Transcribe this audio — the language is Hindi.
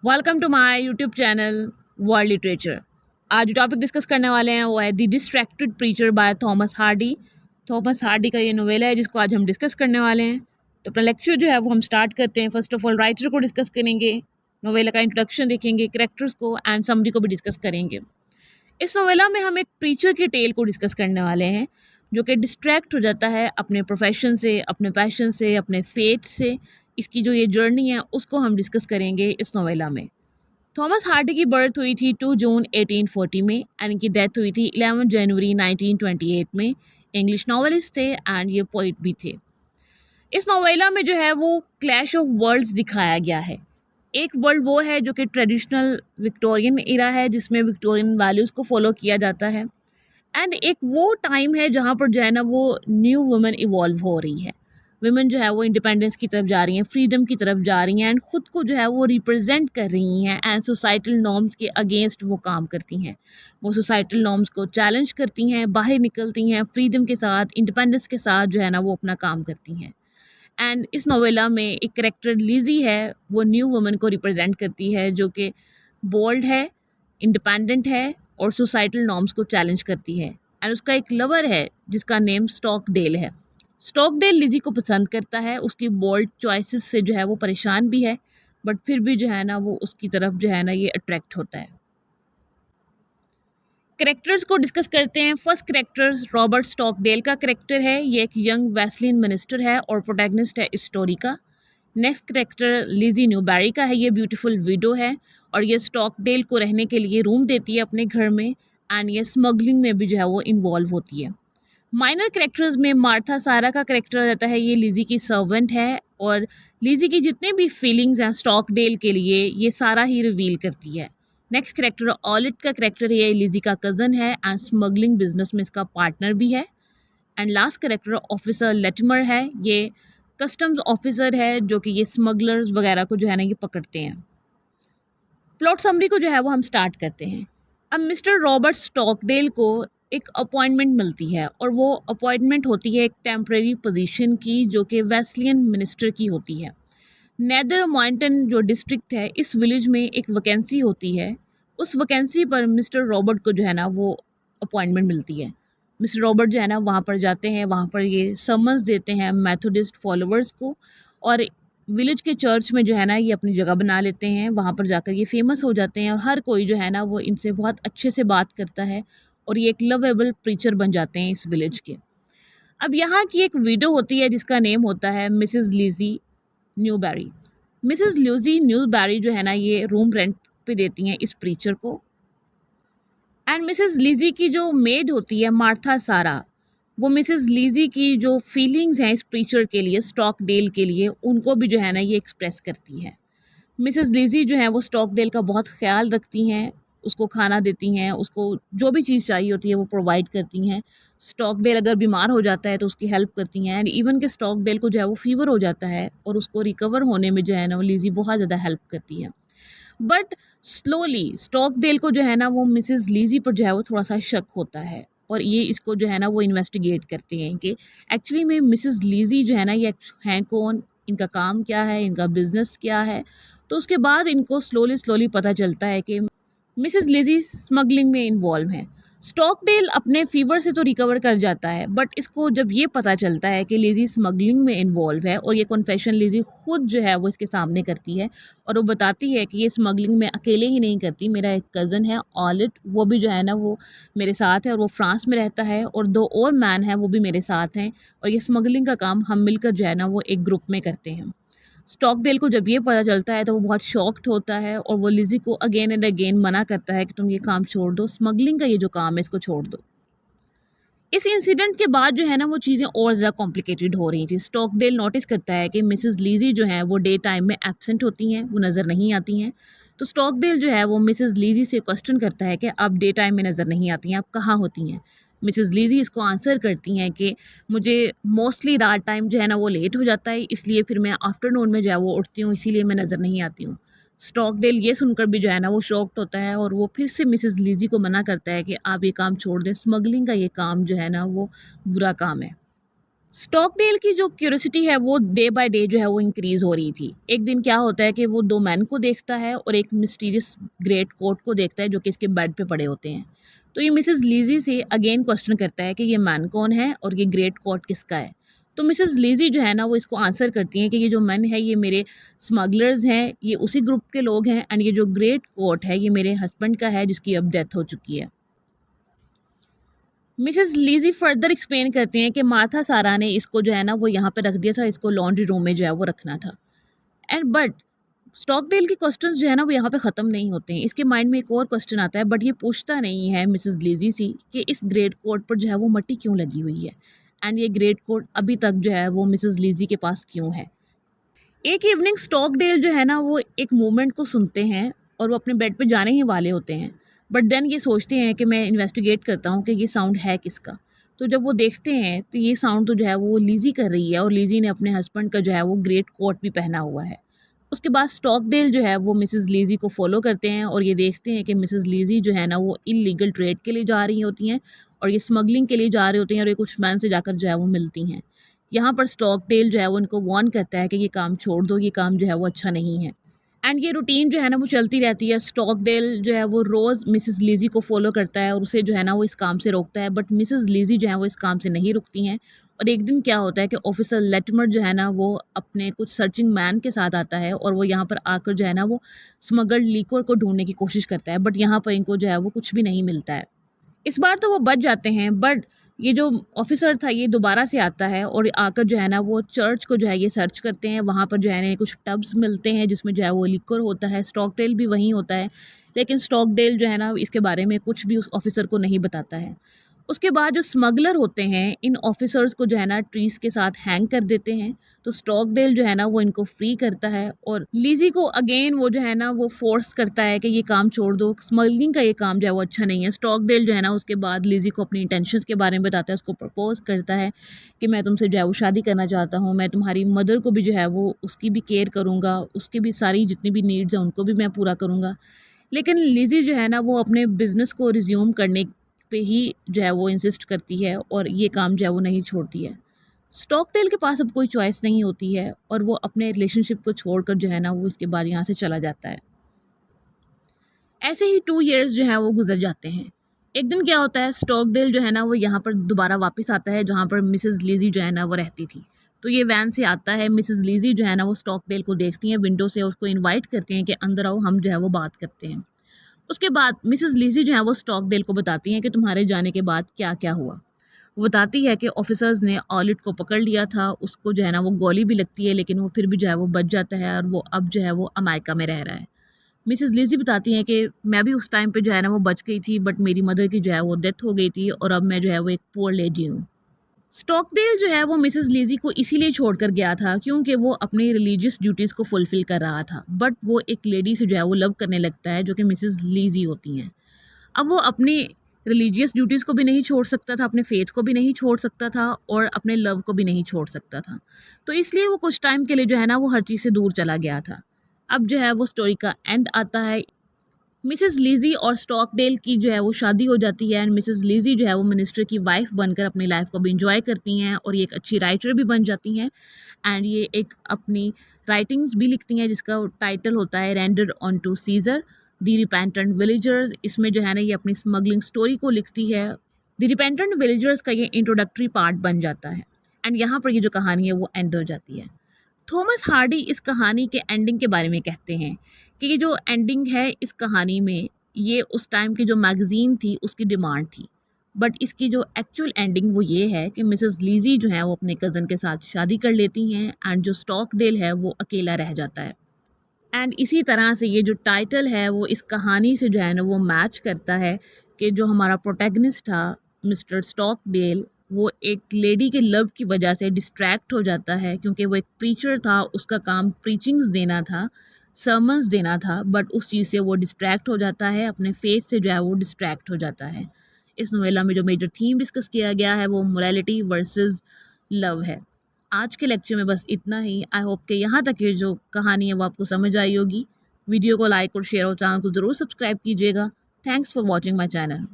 Welcome to my YouTube channel world literature. आज जो टॉपिक डिस्कस करने वाले हैं वो है the distracted preacher by Thomas Hardy. Thomas Hardy का ये नोवेला है जिसको आज हम डिस्कस करने वाले हैं। तो अपना लेक्चर जो है वो हम स्टार्ट करते हैं। फर्स्ट ऑफ ऑल राइटर को डिस्कस करेंगे, नोवेला का इंट्रोडक्शन देखेंगे, कैरेक्टर्स को एंड समरी को भी डिस्कस करेंगे। इस नोवेला में हम एक प्रीचर के टेल को डिस्कस करने वाले हैं जो कि डिस्ट्रैक्ट हो जाता है अपने प्रोफेशन से, अपने पैशन से, अपने फेथ से। इसकी जो ये जर्नी है उसको हम डिस्कस करेंगे इस नोवेला में। थॉमस हार्डी की बर्थ हुई थी 2 जून 1840 में एंड इनकी डेथ हुई थी 11 जनवरी 1928 में। इंग्लिश नॉवेलिस्ट थे एंड ये पोइट भी थे। इस नोवेला में जो है वो क्लैश ऑफ वर्ल्ड्स दिखाया गया है। एक वर्ल्ड वो है जो कि ट्रेडिशनल विक्टोरियन इरा है जिसमें विक्टोरियन वैल्यूज़ को फॉलो किया जाता है, एंड एक वो टाइम है जहाँ पर जो है ना वो न्यू वुमेन इवॉल्व हो रही है। वुमेन जो है वो इंडिपेंडेंस की तरफ जा रही हैं, फ्रीडम की तरफ जा रही हैं एंड ख़ुद को जो है वो रिप्रेजेंट कर रही हैं एंड सोसाइटल नॉर्म्स के अगेंस्ट वो काम करती हैं। वो सोसाइटल नॉर्म्स को चैलेंज करती हैं, बाहर निकलती हैं, फ्रीडम के साथ, इंडिपेंडेंस के साथ जो है ना वो अपना काम करती हैं। एंड इस नोवेला में एक करेक्टर लीजी है, वो न्यू वुमेन को रिप्रेजेंट करती है जो कि बोल्ड है, इंडिपेंडेंट है और सोसाइटल नॉर्म्स को चैलेंज करती है। एंड उसका एक लवर है जिसका नेम स्टॉकडेल है। स्टॉकडेल लिजी को पसंद करता है, उसकी बोल्ड चॉइसेस से जो है वो परेशान भी है, बट फिर भी जो है ना वो उसकी तरफ जो है ना ये अट्रैक्ट होता है। करेक्टर्स को डिस्कस करते हैं। फर्स्ट करेक्टर्स रॉबर्ट स्टॉकडेल का करेक्टर है, ये एक यंग वेस्लियन मिनिस्टर है और प्रोटैगनिस्ट है इस स्टोरी का। नेक्स्ट करेक्टर लिजी न्यूबेरी का है, ये ब्यूटीफुल विडो है और ये स्टॉकडेल को रहने के लिए रूम देती है अपने घर में एंड ये स्मगलिंग में भी जो है वो इन्वॉल्व होती है। माइनर कैरेक्टर्स में मार्था सारा का करेक्टर रहता है, ये लिजी की सर्वेंट है और लिजी की जितने भी फीलिंग्स हैं स्टॉकडेल के लिए ये सारा ही रिवील करती है। नेक्स्ट करेक्टर ऑलिट का करेक्टर है, ये लिजी का कज़न है एंड स्मगलिंग बिजनेस में इसका पार्टनर भी है। एंड लास्ट करेक्टर ऑफिसर लेटमर है, ये कस्टम्स ऑफिसर है जो कि ये स्मगलर्स वगैरह को जो है ना ये पकड़ते हैं। प्लॉट समरी को जो है वो हम स्टार्ट करते हैं। अब मिस्टर रॉबर्ट स्टॉकडेल को एक अपॉइंटमेंट मिलती है और वो अपॉइंटमेंट होती है एक टेम्परेरी पोजीशन की जो कि वेस्लियन मिनिस्टर की होती है। नेदर मॉन्टन जो डिस्ट्रिक्ट है इस विलेज में एक वैकेंसी होती है, उस वैकेंसी पर मिस्टर रॉबर्ट को जो है ना वो अपॉइंटमेंट मिलती है। मिस्टर रॉबर्ट जो है ना वहाँ पर जाते हैं, वहाँ पर ये समन्स देते हैं मेथोडिस्ट फॉलोअर्स को और विलेज के चर्च में जो है ना ये अपनी जगह बना लेते हैं। वहाँ पर जाकर ये फेमस हो जाते हैं और हर कोई जो है ना वो इनसे बहुत अच्छे से बात करता है और ये एक लवेबल प्रीचर बन जाते हैं इस विलेज के। अब यहाँ की एक विडो होती है जिसका नेम होता है Mrs Lizzie Newberry. Mrs Lizzie Newberry जो है ना ये रूम रेंट पे देती हैं इस प्रीचर को। एंड मिसेस लिजी की जो मेड होती है मार्था सारा, वो मिसेस लिजी की जो फीलिंग्स हैं इस प्रीचर के लिए, स्टॉकडेल के लिए, उनको भी जो है ना ये एक्सप्रेस करती है। मिसेस लिजी जो है वो स्टॉकडेल का बहुत ख्याल रखती हैं, उसको खाना देती हैं, उसको जो भी चीज़ चाहिए होती है वो प्रोवाइड करती हैं। स्टॉकडेल अगर बीमार हो जाता है तो उसकी हेल्प करती हैं एंड इवन के स्टॉकडेल को जो है वो फीवर हो जाता है और उसको रिकवर होने में जो है ना वो लिजी बहुत ज़्यादा हेल्प करती है। बट स्लोली स्टॉकडेल को जो है ना वो मिसेस लीजी पर जो है वो थोड़ा सा शक होता है और ये इसको जो है ना वो इन्वेस्टिगेट करते हैं कि एक्चुअली में मिसेस लीजी जो है ना ये हैं कौन, इनका काम क्या है, इनका बिजनेस क्या है। तो उसके बाद इनको स्लोली स्लोली पता चलता है कि मिसेस लिजी स्मगलिंग में इन्वॉल्व हैं। स्टॉकडेल अपने फीवर से तो रिकवर कर जाता है बट इसको जब ये पता चलता है कि लिजी स्मगलिंग में इन्वॉल्व है और ये कन्फेशन लिजी खुद जो है वो इसके सामने करती है और वो बताती है कि ये स्मगलिंग में अकेले ही नहीं करती, मेरा एक कज़न है ऑलिट, वो भी जो है ना वो मेरे साथ है और वो फ्रांस में रहता है और 2 और मैन हैं वो भी मेरे साथ हैं और ये स्मगलिंग का काम हम मिलकर जो है ना वो एक ग्रुप में करते हैं। स्टॉकडेल को जब ये पता चलता है तो वो बहुत शॉक्ड होता है और वो लिजी को अगेन एंड अगेन मना करता है कि तुम ये काम छोड़ दो, स्मगलिंग का ये जो काम है इसको छोड़ दो। इस इंसिडेंट के बाद जो है ना वो चीज़ें और ज़्यादा कॉम्प्लिकेटेड हो रही थी। स्टॉकडेल नोटिस करता है कि मिसेस लीजी जो हैं वो डे टाइम में एब्सेंट होती हैं, वो नज़र नहीं आती हैं। तो स्टॉकडेल जो है वो मिसेस लीजी से क्वेश्चन करता है कि आप डे टाइम में नज़र नहीं आती हैं, आप कहाँ होती हैं। मिसेस लीजी इसको आंसर करती हैं कि मुझे मोस्टली रात टाइम जो है ना वो लेट हो जाता है, इसलिए फिर मैं आफ्टरनून में जो है वो उठती हूँ, इसीलिए मैं नज़र नहीं आती हूँ। स्टॉकडेल ये सुनकर भी जो है ना वो शॉक्ड होता है और वो फिर से मिसेस लीजी को मना करता है कि आप ये काम छोड़ दें, स्मगलिंग का ये काम जो है ना वो बुरा काम है। स्टॉकडेल की जो क्यूरियोसिटी है वो डे बाय डे जो है वो इंक्रीज़ हो रही थी। एक दिन क्या होता है कि वो 2 मैन को देखता है और एक मिस्टीरियस ग्रेट कोट को देखता है जो कि इसके बेड पे पड़े होते हैं। तो ये मिसेज़ लीज़ी से अगेन क्वेश्चन करता है कि ये मैन कौन है और ये ग्रेट कोट किसका है? तो मिसेज़ लीज़ी जो है ना वो इसको आंसर करती हैं कि ये जो मैन है ये मेरे स्मगलर्स हैं, ये उसी ग्रुप के लोग हैं एंड ये जो ग्रेट कोट है ये मेरे हस्बैंड का है जिसकी अब डेथ हो चुकी है। मिसेस लीज़ी फर्दर एक्सप्लेन करती हैं कि मार्था सारा ने इसको जो है ना वो यहाँ पे रख दिया था, इसको लॉन्ड्री रूम में जो है वो रखना था। एंड बट स्टॉकडेल के क्वेश्चंस जो है ना वो यहाँ पे ख़त्म नहीं होते हैं। इसके माइंड में एक और क्वेश्चन आता है बट ये पूछता नहीं है मिसेस लीज़ी से कि इस ग्रेट कोट पर जो है वो मट्टी क्यों लगी हुई है एंड ये ग्रेट कोट अभी तक जो है वो मिसेस लीज़ी के पास क्यों है। एक इवनिंग स्टॉकडेल जो है ना वो एक मूवमेंट को सुनते हैं और वो अपने बेड पे जाने ही वाले होते हैं। बट देन ये सोचते हैं कि मैं इन्वेस्टिगेट करता हूँ कि ये साउंड है किसका। तो जब वो देखते हैं तो ये साउंड तो जो है वो लीज़ी कर रही है और लीज़ी ने अपने हस्बैंड का जो है वो ग्रेट कोट भी पहना हुआ है। उसके बाद स्टॉकडेल जो है वो मिसेस लीज़ी को फॉलो करते हैं और ये देखते हैं कि मिसेस लीज़ी जो है ना वो इल्लीगल ट्रेड के लिए जा रही होती हैं और ये स्मगलिंग के लिए जा रहे होते हैं और ये कुछ मैन से जाकर जो है वो मिलती हैं। यहाँ पर स्टॉकडेल जो है वो इनको वार्न करता है कि ये काम छोड़ दो, ये काम जो है वो अच्छा नहीं है। एंड ये रूटीन जो है ना वो चलती रहती है। स्टॉकडेल जो है वो रोज़ मिसेस लीज़ी को फॉलो करता है और उसे जो है ना वो इस काम से रोकता है बट मिसेस लीज़ी जो है वो इस काम से नहीं रुकती हैं। और एक दिन क्या होता है कि ऑफिसर लेटमर जो है ना वो अपने कुछ सर्चिंग मैन के साथ आता है और वो यहाँ पर आकर जो है ना वो स्मगल्ड लिक्वर को ढूंढने की कोशिश करता है बट यहाँ पर इनको जो है वो कुछ भी नहीं मिलता है। इस बार तो वो बच जाते हैं बट ये जो ऑफिसर था ये दोबारा से आता है और आकर जो है ना वो चर्च को जो है ये सर्च करते हैं। वहाँ पर जो है ना कुछ टब्स मिलते हैं जिसमें जो है वो लिक्वर होता है। स्टॉकडेल भी वहीं होता है लेकिन स्टॉकडेल जो है ना इसके बारे में कुछ भी उस ऑफिसर को नहीं बताता है। उसके बाद जो स्मगलर होते हैं इन ऑफिसर्स को जो है ना ट्रीज के साथ हैंग कर देते हैं। तो स्टॉकडेल जो है ना वो इनको फ्री करता है और लीज़ी को अगेन वो जो है ना वो फोर्स करता है कि ये काम छोड़ दो, स्मगलिंग का ये काम जो है वो अच्छा नहीं है। स्टॉकडेल जो है ना उसके बाद लीज़ी को अपनी इंटेंशंस के बारे में बताता है, उसको प्रपोज करता है कि मैं तुमसे जो है वो शादी करना चाहता हूँ, मैं तुम्हारी मदर को भी जो है वो उसकी भी केयर करूँगा, उसकी भी सारी जितनी भी नीड्स हैं उनको भी मैं पूरा करूँगा। लेकिन लिज़ी जो है ना वो अपने बिज़नेस को रिज्यूम करने पे ही जो है वो इंसिस्ट करती है और ये काम जो है वो नहीं छोड़ती है। स्टॉकडेल के पास अब कोई चॉइस नहीं होती है और वो अपने रिलेशनशिप को छोड़कर जो है ना वो इसके बाद यहाँ से चला जाता है। ऐसे ही 2 इयर्स जो है वो गुजर जाते हैं। एक दिन क्या होता है स्टॉकडेल जो है ना वो यहाँ पर दोबारा वापस आता है जहाँ पर मिसेस लीज़ी जो है ना वो रहती थी। तो ये वैन से आता है, मिसेस लीज़ी जो है ना वो स्टॉकडेल को देखती हैं विंडो से, उसको इनवाइट करती हैं कि अंदर आओ हम जो है वो बात करते हैं। उसके बाद मिसेस लीज़ी जो है वो स्टॉकडेल को बताती हैं कि तुम्हारे जाने के बाद क्या-क्या हुआ। वो बताती है कि ऑफिसर्स ने ऑलिट को पकड़ लिया था, उसको जो है ना वो गोली भी लगती है लेकिन वो फिर भी जो है वो बच जाता है और वो अब जो है वो अमेरिका में रह रहा है। मिसेस लीज़ी बताती हैं कि मैं भी उस टाइम पे जो है ना वो बच गई थी बट मेरी मदर की जो है वो डेथ हो गई थी और अब मैं जो है वो एक पुअर लेडी हूँ। स्टॉकडेल जो है वो मिसेस लीज़ी को इसीलिए छोड़कर गया था क्योंकि वो अपनी रिलीजियस ड्यूटीज़ को फुलफ़िल कर रहा था बट वो एक लेडी से जो है वो लव करने लगता है जो कि मिसेस लीज़ी होती हैं। अब वो अपनी रिलीजियस ड्यूटीज़ को भी नहीं छोड़ सकता था, अपने फ़ेथ को भी नहीं छोड़ सकता था और अपने लव को भी नहीं छोड़ सकता था। तो इसलिए वो कुछ टाइम के लिए जो है ना वो हर चीज़ से दूर चला गया था। अब जो है वो स्टोरी का एंड आता है। मिसेस लीज़ी और स्टॉकडेल की जो है वो शादी हो जाती है एंड मिसेस लीज़ी जो है वो मिनिस्टर की वाइफ बनकर अपनी लाइफ को भी इंजॉय करती हैं और ये एक अच्छी राइटर भी बन जाती हैं। एंड ये एक अपनी राइटिंग्स भी लिखती हैं जिसका टाइटल होता है render on to Caesar the repentant villagers. इसमें जो है ना ये अपनी स्मगलिंग स्टोरी को लिखती है। द रिपेंटेंट विलेजर्स का ये इंट्रोडक्टरी पार्ट बन जाता है एंड यहाँ पर ये जो कहानी है वो एंड हो जाती है। थॉमस हार्डी इस कहानी के एंडिंग के बारे में कहते हैं कि ये जो एंडिंग है इस कहानी में ये उस टाइम की जो मैगज़ीन थी उसकी डिमांड थी बट इसकी जो एक्चुअल एंडिंग वो ये है कि मिसेस लीज़ी जो है वो अपने कज़न के साथ शादी कर लेती हैं एंड जो स्टॉकडेल है वो अकेला रह जाता है। एंड इसी तरह से ये जो टाइटल है वो इस कहानी से जो है ना वो मैच करता है कि जो हमारा प्रोटैगनिस्ट था मिस्टर स्टॉकडेल वो एक लेडी के लव की वजह से डिस्ट्रैक्ट हो जाता है क्योंकि वो एक प्रीचर था, उसका काम प्रीचिंग्स देना था, सर्मन्स देना था बट उस चीज़ से वो डिस्ट्रैक्ट हो जाता है, अपने फेथ से जो है वो डिस्ट्रैक्ट हो जाता है। इस नोवेला में जो मेजर थीम डिस्कस किया गया है वो मोरालिटी वर्सेस लव है। आज के लेक्चर में बस इतना ही। आई होप कि यहाँ तक ये जो कहानी है वो आपको समझ आई होगी। वीडियो को लाइक और शेयर और चैनल को ज़रूर सब्सक्राइब कीजिएगा। Thanks for watching my channel.